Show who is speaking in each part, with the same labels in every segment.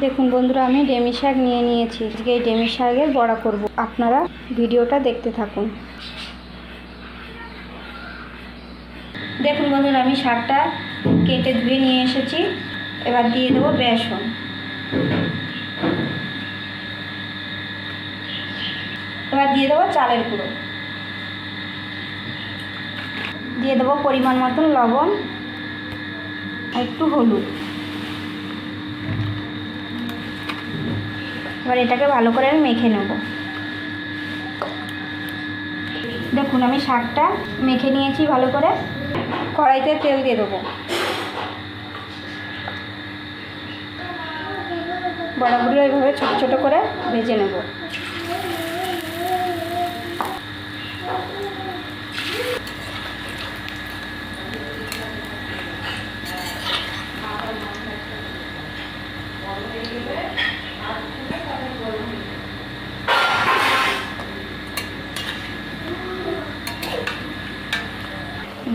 Speaker 1: দেখুন বন্ধুরা, আমি ডেমি শাক নিয়ে নিয়েছি। আজকে এই ডেমি শাকের বড়া করব। আপনারা ভিডিওটা দেখতে থাকুন। দেখুন বন্ধুরা, আমি শাকটা কেটে ধুয়ে নিয়ে এসেছি। এবার দিয়ে দেবো বেসন, এবার দিয়ে দেবো চালের গুঁড়ো, দিয়ে দেবো পরিমাণ মতন লবণ, একটু হলুদ। এবার এটাকে ভালো করে আমি মেখে নেব। দেখুন আমি শাকটা মেখে নিয়েছি ভালো করে। কড়াইতে তেল দিয়ে দেবো। বড়াগুলো এইভাবে ছোট ছোট করে ভেজে নেব।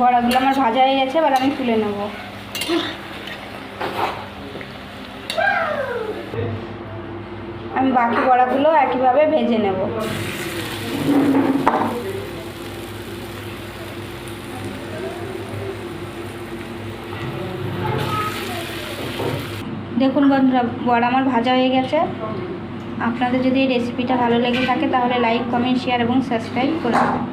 Speaker 1: বড়াগুলো আমার ভাজা হয়ে গেছে, এবার আমি তুলে নেব। আমি বাকি বড়াগুলো একইভাবে ভেজে নেব। দেখুন বন্ধুরা, বড়া আমার ভাজা হয়ে গেছে। আপনাদের যদি এই রেসিপিটা ভালো লেগে থাকে তাহলে লাইক, কমেন্ট, শেয়ার এবং সাবস্ক্রাইব করে দেবেন।